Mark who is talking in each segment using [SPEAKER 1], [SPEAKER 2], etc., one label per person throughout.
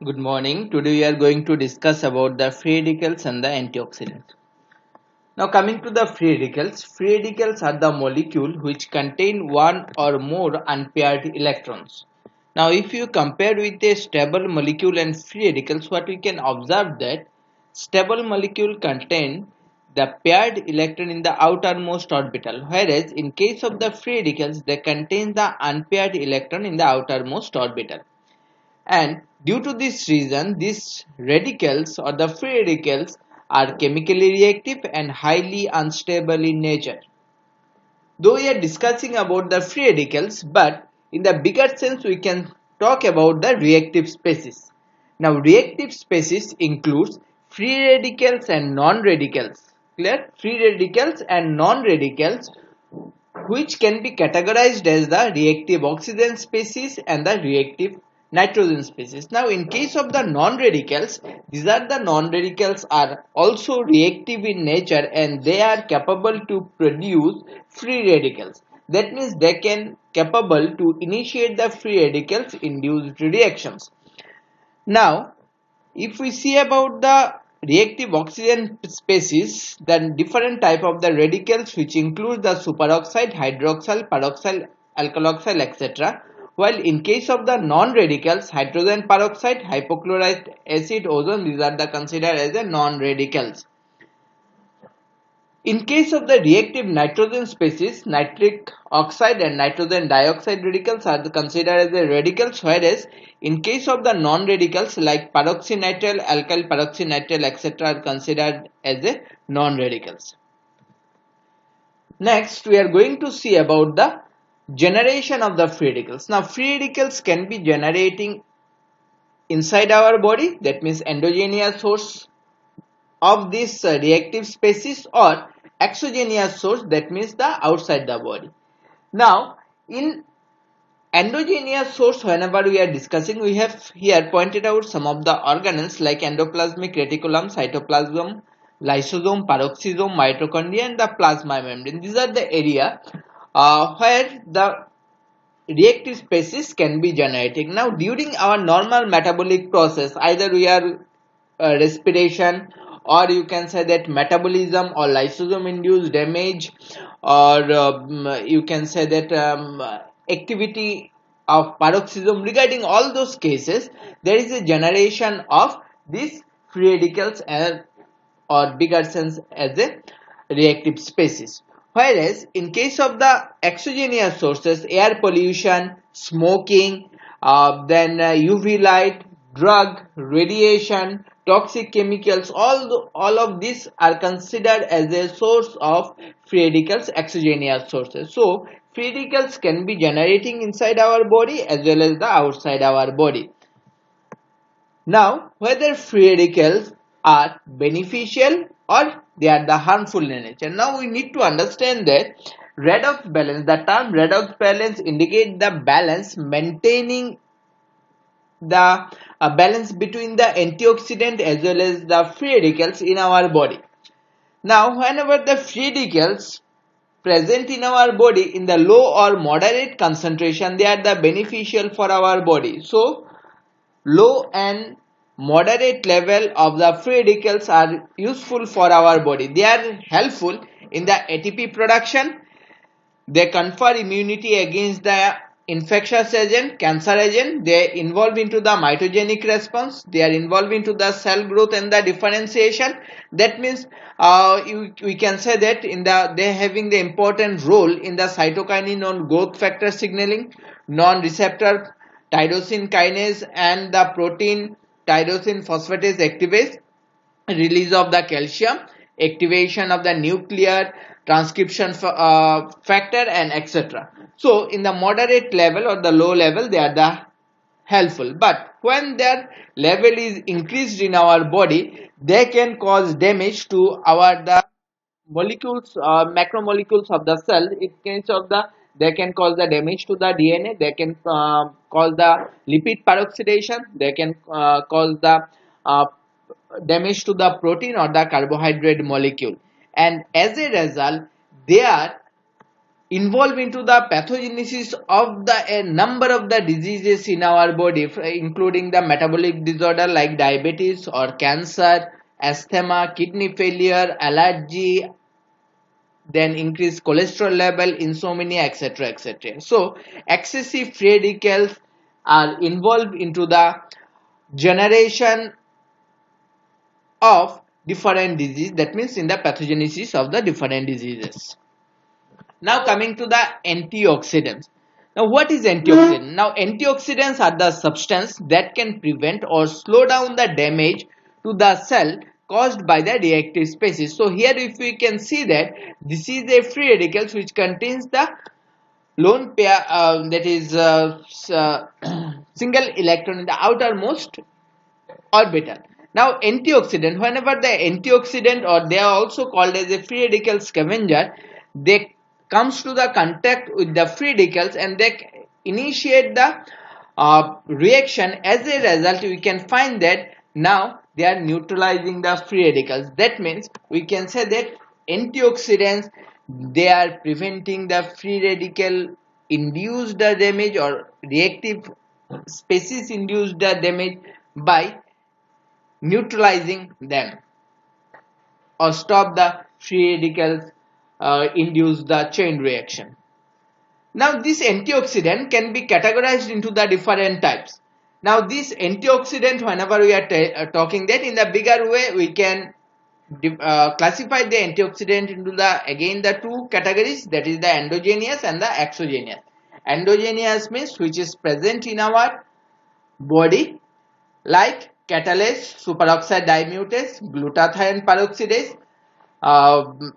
[SPEAKER 1] Good morning. Today we are going to discuss about the free radicals and the antioxidants. Now coming to the free radicals are the molecule which contain one or more unpaired electrons. Now if you compare with a stable molecule and free radicals, what we can observe that stable molecule contain the paired electron in the outermost orbital, whereas in case of the free radicals they contain the unpaired electron in the outermost orbital. And due to this reason, these radicals or the free radicals are chemically reactive and highly unstable in nature. Though we are discussing about the free radicals, but in the bigger sense we can talk about the reactive species. Now reactive species includes free radicals and non-radicals. Clear? Free radicals and non-radicals, which can be categorized as the reactive oxygen species and the reactive nitrogen species. Now in case of the non-radicals, these are the non-radicals are also reactive in nature and they are capable to produce free radicals. That means they can capable to initiate the free radicals induced reactions. Now if we see about the reactive oxygen species, then different type of the radicals which include the superoxide, hydroxyl, peroxyl, alkaloxyl, etc. While in case of the non-radicals, hydrogen peroxide, hypochlorite acid, ozone, these are the considered as the non-radicals. In case of the reactive nitrogen species, nitric oxide and nitrogen dioxide radicals are considered as the radicals, whereas in case of the non-radicals like peroxynitrile, alkyl peroxynitrile, etc. are considered as the non-radicals. Next, we are going to see about the generation of the free radicals. Now, free radicals can be generating inside our body, that means endogenous source of this reactive species, or exogenous source, that means the outside the body. Now in endogenous source, whenever we are discussing, we have here pointed out some of the organelles like endoplasmic reticulum, cytoplasm, lysosome, peroxisome, mitochondria and the plasma membrane. These are the area where the reactive species can be generating. Now during our normal metabolic process, either we are respiration, or you can say that metabolism or lysosome induced damage, or you can say that activity of paroxysm. Regarding all those cases, there is a generation of these free radicals or bigger sense as a reactive species. Whereas in case of the exogenous sources, air pollution, smoking, then UV light, drug, radiation, toxic chemicals, all of these are considered as a source of free radicals, exogenous sources. So free radicals can be generating inside our body as well as the outside our body. Now, whether free radicals are beneficial or they are the harmful in nature. Now we need to understand that redox balance, the term redox balance indicates the balance maintaining the balance between the antioxidant as well as the free radicals in our body. Now whenever the free radicals present in our body in the low or moderate concentration, they are the beneficial for our body. So low and moderate level of the free radicals are useful for our body. They are helpful in the ATP production. They confer immunity against the infectious agent, cancer agent. They involve into the mitogenic response. They are involved into the cell growth and the differentiation. That means we can say that they are having the important role in the cytokinin on growth factor signaling, non-receptor tyrosine kinase and the protein tyrosine phosphatase activase, release of the calcium, activation of the nuclear transcription factor and etc. So in the moderate level or the low level they are the helpful, but when their level is increased in our body, they can cause damage to our the molecules, macromolecules of the cell. In case of the, they can cause the damage to the DNA, they can cause the lipid peroxidation, they can cause the uh, damage to the protein or the carbohydrate molecule, and as a result they are involve into the pathogenesis of the a number of the diseases in our body, including the metabolic disorder like diabetes or cancer, asthma, kidney failure, allergy, then increased cholesterol level, insomnia, etc., etc. So excessive free radicals are involved into the generation of different disease, that means in the pathogenesis of the different diseases. Now coming to the antioxidants. Now what is antioxidant? Now antioxidants are the substance that can prevent or slow down the damage to the cell caused by the reactive species. So here if we can see that this is a free radicals which contains the lone pair, that is single electron in the outermost orbital. Now antioxidant, whenever the antioxidant, or they are also called as a free radical scavenger, they comes to the contact with the free radicals and they initiate the reaction. As a result, we can find that now they are neutralizing the free radicals. That means we can say that antioxidants, they are preventing the free radical induced damage or reactive species induced damage by neutralizing them or stop the free radicals induce the chain reaction. Now this antioxidant can be categorized into the different types. Now this antioxidant, whenever we are talking that in the bigger way, we can classify the antioxidant into the again the two categories, that is the endogenous and the exogenous. Endogenous means which is present in our body, like catalase, superoxide dimutase, glutathione peroxidase,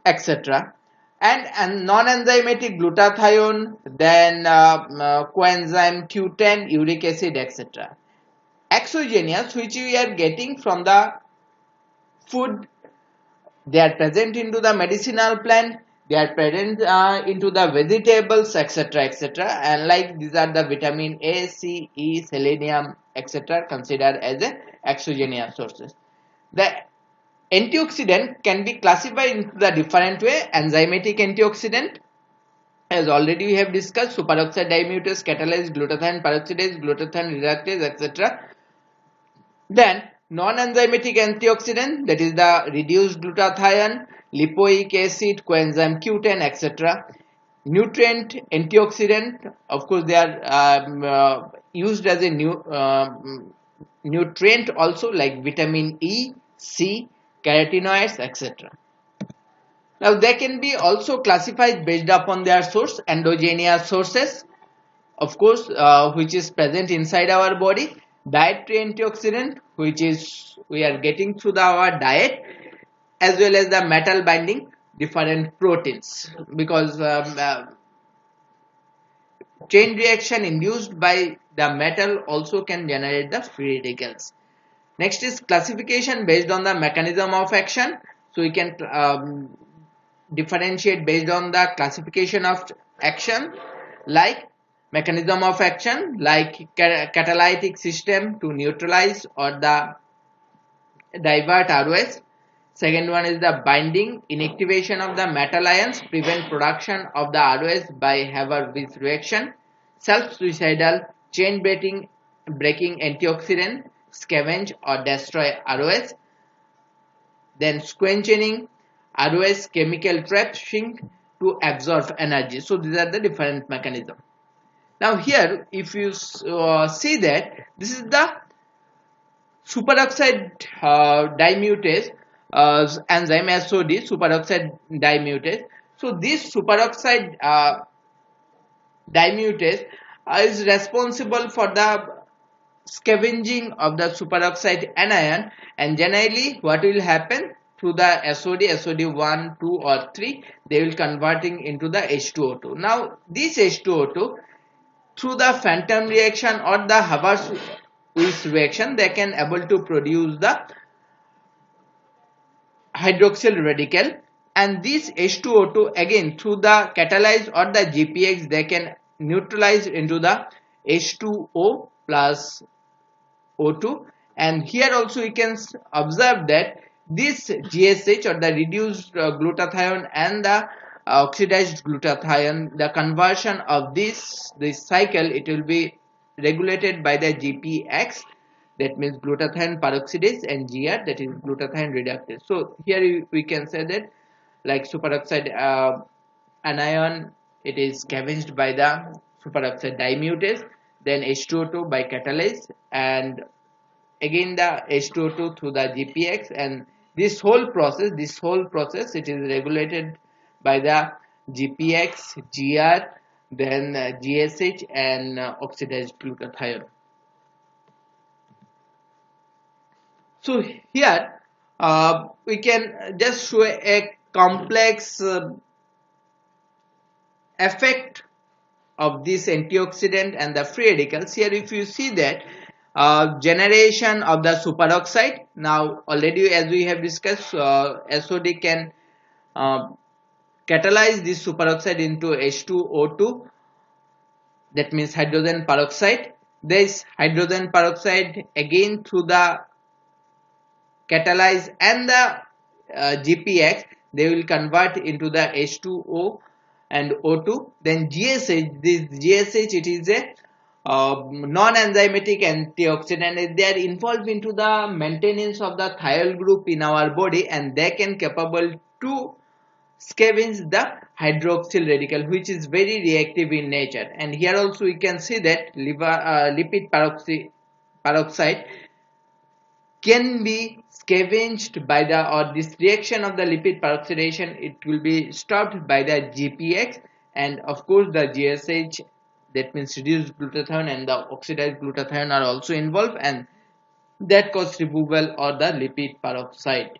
[SPEAKER 1] etc. And non-enzymatic glutathione, then coenzyme Q10, uric acid, etc. Exogenous, which we are getting from the food, they are present into the medicinal plant, they are present into the vegetables, etc., etc. And like these are the vitamin A, C, E, selenium, etc. considered as a exogenous sources. The antioxidant can be classified into the different way. Enzymatic antioxidant, as already we have discussed, superoxide dimutase, catalase, glutathione peroxidase, glutathione reductase, etc. Then non-enzymatic antioxidant, that is the reduced glutathione, lipoic acid, coenzyme Q10, etc. Nutrient antioxidant, of course they are used as a nutrient also, like vitamin E, C, carotenoids, etc. Now they can be also classified based upon their source. Endogenous sources, of course, which is present inside our body. Dietary antioxidant, which is we are getting through our diet, as well as the metal binding different proteins, because chain reaction induced by the metal also can generate the free radicals. Next is classification based on the mechanism of action. So we can differentiate based on the classification of action, like mechanism of action, like catalytic system to neutralize or the divert ROS. Second one is the binding, inactivation of the metal ions, prevent production of the ROS by Haber-Witz reaction. Self-suicidal, chain breaking antioxidant, scavenge or destroy ROS. Then squenching, ROS chemical trapping to absorb energy. So these are the different mechanisms. Now here, if you see that this is the superoxide dimutase enzyme SOD, superoxide dimutase. So this superoxide dimutase is responsible for the scavenging of the superoxide anion, and generally what will happen through the SOD 1, 2 or 3, they will converting into the H2O2. Now this H2O2, through the phantom reaction or the Haber-Witz reaction, they can able to produce the hydroxyl radical, and this H2O2 again through the catalyze or the GPX, they can neutralize into the H2O plus O2. And here also we can observe that this GSH or the reduced glutathione and the oxidized glutathione, the conversion of this cycle, it will be regulated by the GPX, that means glutathione peroxidase, and GR, that is glutathione reductase. So here we can say that like superoxide anion, it is scavenged by the superoxide dimutase, then H2O2 by catalase, and again the H2O2 through the GPX, and this whole process it is regulated by the GPX, GR, then GSH, and oxidized glutathione. So here we can just show a complex effect of this antioxidant and the free radicals. Here if you see that generation of the superoxide, now already as we have discussed, SOD can uh, catalyze this superoxide into H2O2, that means hydrogen peroxide. This hydrogen peroxide again through the catalyze and the GPX, they will convert into the H2O and O2. Then GSH, this GSH, it is a non-enzymatic antioxidant. They are involved into the maintenance of the thiol group in our body, and they can capable to scavenge the hydroxyl radical, which is very reactive in nature. And here also we can see that lipid peroxide can be scavenged by the, or this reaction of the lipid peroxidation, it will be stopped by the GPX, and of course the GSH, that means reduced glutathione, and the oxidized glutathione are also involved, and that cause removal or the lipid peroxide.